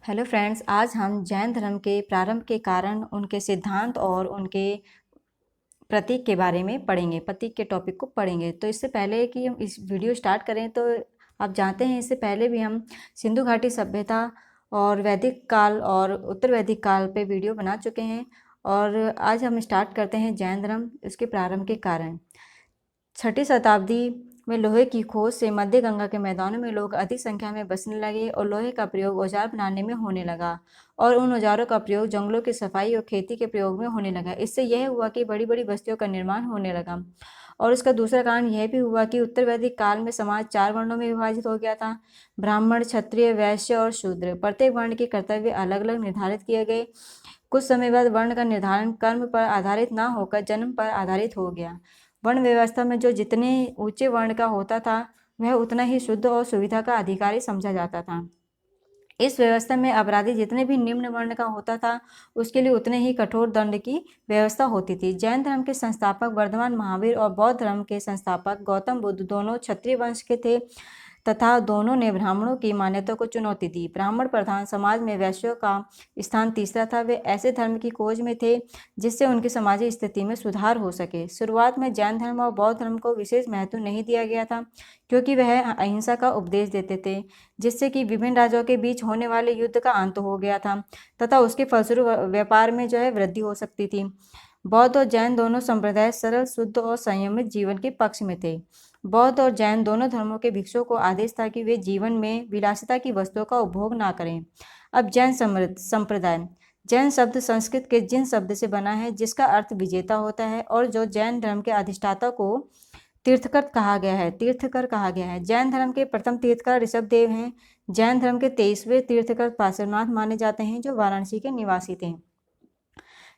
Hello friends, आज हम जैन धर्म के प्रारंभ के कारण, उनके सिद्धांत और उनके प्रतीक के बारे में पढ़ेंगे। प्रतीक के टॉपिक को पढ़ेंगे। तो इससे पहले कि हम इस वीडियो स्टार्ट करें, तो आप जानते हैं इससे पहले भी हम सिंधु घाटी सभ्यता और वैदिक काल और उत्तर वैदिक काल पे वीडियो बना चुके हैं। और आज हम स्टार्ट करते हैं जैन धर्म, इसके प्रारंभ के कारण। 6ठी शताब्दी में लोहे की खोज से मध्य गंगा के मैदानों में लोग अधिक संख्या में बसने लगे और लोहे का प्रयोग औजार बनाने में होने लगा और उन औजारों का प्रयोग जंगलों की सफाई और खेती के प्रयोग में होने लगा। इससे यह हुआ कि बड़ी बड़ी बस्तियों का निर्माण होने लगा। और इसका दूसरा कारण यह भी हुआ कि उत्तर वैदिक काल में समाज 4 वर्णों में विभाजित हो गया था: ब्राह्मण, क्षत्रिय, वैश्य और शूद्र। प्रत्येक वर्ण के कर्तव्य अलग अलग निर्धारित किए गए। कुछ समय बाद वर्ण का निर्धारण कर्म पर आधारित न होकर जन्म पर आधारित हो गया। वर्ण व्यवस्था में जो जितने ऊंचे वर्ण का होता था, वह उतना ही शुद्ध और सुविधा का अधिकारी समझा जाता था। इस व्यवस्था में अपराधी जितने भी निम्न वर्ण का होता था, उसके लिए उतने ही कठोर दंड की व्यवस्था होती थी। जैन धर्म के संस्थापक वर्धमान महावीर और बौद्ध धर्म के संस्थापक गौतम बुद्ध दोनों क्षत्रिय वंश के थे तथा दोनों ने ब्राह्मणों की मान्यता को चुनौती दी। ब्राह्मण प्रधान समाज में वैश्यों का स्थान तीसरा था। वे ऐसे धर्म की खोज में थे जिससे उनकी सामाजिक स्थिति में सुधार हो सके। शुरुआत में जैन धर्म और बौद्ध धर्म को विशेष महत्व नहीं दिया गया था, क्योंकि वह अहिंसा का उपदेश देते थे, जिससे कि विभिन्न राज्यों के बीच होने वाले युद्ध का अंत हो गया था तथा उसके फलस्वरूप व्यापार में वृद्धि हो सकती थी। बौद्ध और जैन दोनों संप्रदाय सरल, शुद्ध और संयमित जीवन के पक्ष में थे। बौद्ध और जैन दोनों धर्मों के भिक्षुओं को आदेश था कि वे जीवन में विलासिता की वस्तुओं का उपभोग ना करें। अब जैन संप्रदाय। जैन शब्द संस्कृत के जिन शब्द से बना है, जिसका अर्थ विजेता होता है, और जो जैन धर्म के अधिष्ठाता को तीर्थकर कहा गया है, तीर्थकर कहा गया है। जैन धर्म के प्रथम तीर्थकर ऋषभदेव हैं। जैन धर्म के 23वें तीर्थकर पार्श्वनाथ माने जाते हैं, जो वाराणसी के निवासी थे।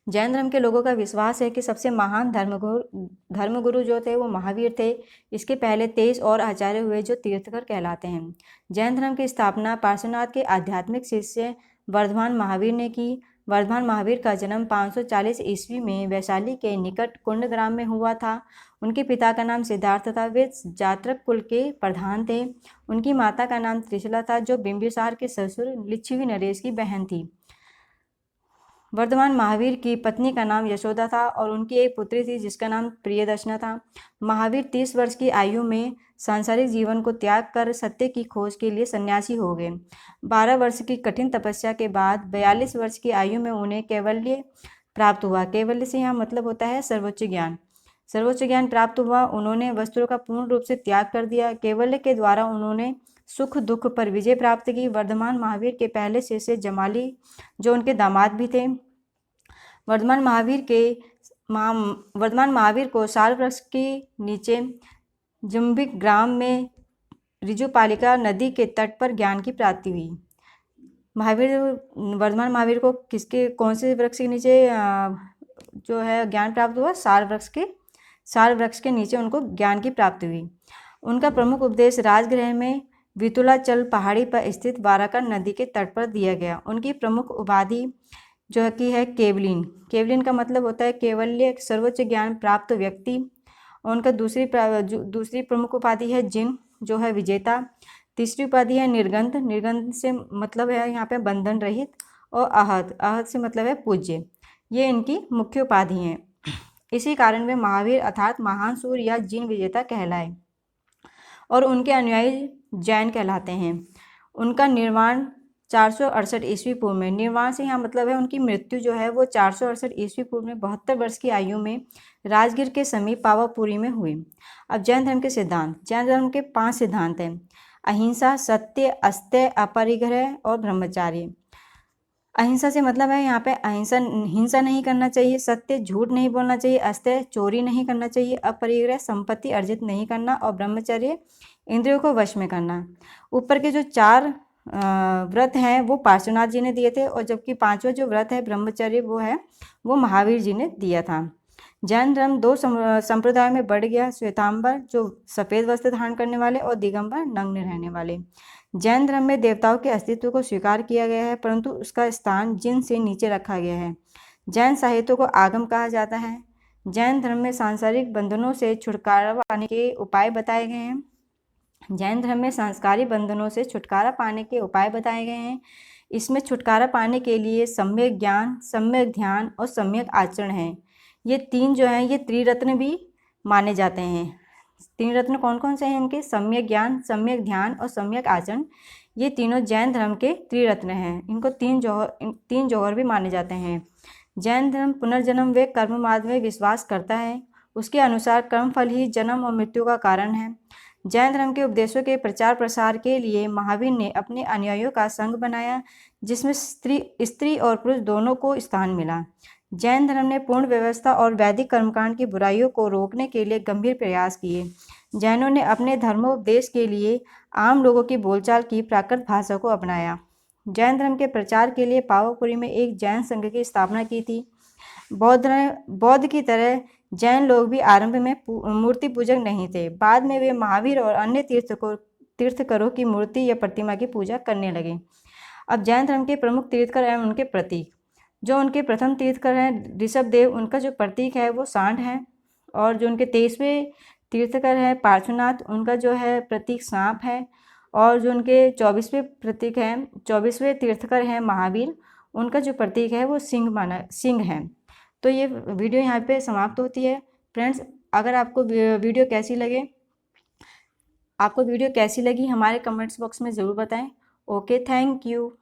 जैन धर्म के लोगों का विश्वास है कि सबसे महान धर्मगुरु जो थे वो महावीर थे। इसके पहले 23 और आचार्य हुए जो तीर्थकर कहलाते हैं। जैन धर्म की स्थापना पार्श्वनाथ के आध्यात्मिक शिष्य वर्धमान महावीर ने की। वर्धमान महावीर का जन्म 540 ईस्वी में वैशाली के निकट कुंडग्राम में हुआ था। उनके पिता का नाम सिद्धार्थ था। वे जात्रक कुल के प्रधान थे। उनकी माता का नाम त्रिशला था, जो बिंबिसार के ससुर लिच्छवी नरेश की बहन थी। वर्धमान महावीर की पत्नी का नाम यशोदा था और उनकी एक पुत्री थी जिसका नाम प्रियदर्शना था। महावीर 30 वर्ष की आयु में सांसारिक जीवन को त्याग कर सत्य की खोज के लिए सन्यासी हो गए। 12 वर्ष की कठिन तपस्या के बाद 42 वर्ष की आयु में उन्हें कैवल्य प्राप्त हुआ। कैवल्य से यहाँ मतलब होता है सर्वोच्च ज्ञान। सर्वोच्च ज्ञान प्राप्त हुआ। उन्होंने वस्त्रों का पूर्ण रूप से त्याग कर दिया। कैवल्य के द्वारा उन्होंने सुख दुख पर विजय प्राप्त की। वर्धमान महावीर के पहले शिष्य जमाली, जो उनके दामाद भी थे, वर्धमान महावीर को साल वृक्ष के नीचे जुम्बिक ग्राम में ऋजुपालिका नदी के तट पर ज्ञान की प्राप्ति हुई। वर्धमान महावीर को कौन से वृक्ष के नीचे जो है ज्ञान प्राप्त हुआ? साल वृक्ष के नीचे उनको ज्ञान की प्राप्ति हुई। उनका प्रमुख उपदेश राजगृह में वितुलाचल पहाड़ी पर स्थित वाराकर नदी के तट पर दिया गया। उनकी प्रमुख उपाधि जो कि है केवलिन। केवलिन का मतलब होता है केवल्य, सर्वोच्च ज्ञान प्राप्त व्यक्ति। उनका दूसरी प्रमुख उपाधि है जिन, जो है विजेता। तीसरी उपाधि है निर्गंध। निर्गंध से मतलब है यहाँ पे बंधन रहित। और आहत, आहत से मतलब है पूज्य। ये इनकी मुख्य उपाधि हैं। इसी कारण वे महावीर अर्थात महान सूर या जिन विजेता कहलाए और उनके अनुयायी जैन कहलाते हैं। उनका निर्माण 468 ईस्वी पूर्व में, निर्वाण से यहाँ मतलब है उनकी मृत्यु जो है वो 468 ईस्वी पूर्व में 72 वर्ष की आयु में राजगीर के समीप पावापुरी में हुई। अब जैन धर्म के सिद्धांत। जैन धर्म के 5 सिद्धांत हैं: अहिंसा, सत्य, अस्तेय, अपरिग्रह और ब्रह्मचार्य। अहिंसा से मतलब है यहाँ पे हिंसा नहीं करना चाहिए। सत्य, झूठ नहीं बोलना चाहिए। अस्तेय, चोरी नहीं करना चाहिए। अपरिग्रह, संपत्ति अर्जित नहीं करना। और ब्रह्मचर्य, इंद्रियों को वश में करना। ऊपर के जो 4 व्रत हैं वो पार्श्वनाथ जी ने दिए थे, और जबकि 5वां जो व्रत है ब्रह्मचर्य वो महावीर जी ने दिया था। जैन धर्म 2 संप्रदायों में बढ़ गया: श्वेतांबर जो सफ़ेद वस्त्र धारण करने वाले, और दिगंबर नग्न रहने वाले। जैन धर्म में देवताओं के अस्तित्व को स्वीकार किया गया है, परंतु उसका स्थान जिन से नीचे रखा गया है। जैन साहित्य को आगम कहा जाता है। जैन धर्म में सांसारिक बंधनों से छुटकारा पाने के उपाय बताए गए हैं। जैन धर्म में संस्कारी बंधनों से छुटकारा पाने के उपाय बताए गए हैं। इसमें छुटकारा पाने के लिए सम्यक ज्ञान, सम्यक ध्यान और सम्यक आचरण है। ये तीन जो हैं ये त्रिरत्न भी माने जाते हैं। तीन रत्न कौन कौन से हैं इनके? सम्यक ज्ञान, सम्यक ध्यान और सम्यक आचरण। ये तीनों जैन धर्म के त्रिरत्न हैं। इनको तीन जौहर भी माने जाते हैं। जैन धर्म पुनर्जन्म व कर्म मार्ग में विश्वास करता है। उसके अनुसार कर्मफल ही जन्म और मृत्यु का कारण है। जैन धर्म के उपदेशों के प्रचार प्रसार के लिए महावीर ने अपने अनुयायियों का संघ बनाया, जिसमें स्त्री और पुरुष दोनों को स्थान मिला। जैन धर्म ने पूर्ण व्यवस्था और वैदिक कर्मकांड की बुराइयों को रोकने के लिए गंभीर प्रयास किए। जैनों ने अपने धर्मोपदेश के लिए आम लोगों की बोलचाल की प्राकृत भाषा को अपनाया। जैन धर्म के प्रचार के लिए पावापुरी में एक जैन संघ की स्थापना की थी। बौद्ध की तरह जैन लोग भी आरंभ में मूर्ति पूजक नहीं थे। बाद में वे महावीर और अन्य तीर्थकरों की मूर्ति या प्रतिमा की पूजा करने लगे। अब जैन धर्म के प्रमुख तीर्थकर एवं उनके प्रतीक। जो उनके प्रथम तीर्थकर हैं ऋषभदेव, उनका जो प्रतीक है वो सांड है। और जो उनके 23वें तीर्थकर हैं पार्श्वनाथ, उनका जो है प्रतीक सांप है। और जो उनके 24वें तीर्थकर हैं महावीर, उनका जो प्रतीक है वो सिंह है। तो ये वीडियो यहाँ पे समाप्त होती है। फ्रेंड्स, अगर आपको वीडियो कैसी लगी हमारे कमेंट्स बॉक्स में ज़रूर बताएं। Okay, thank you.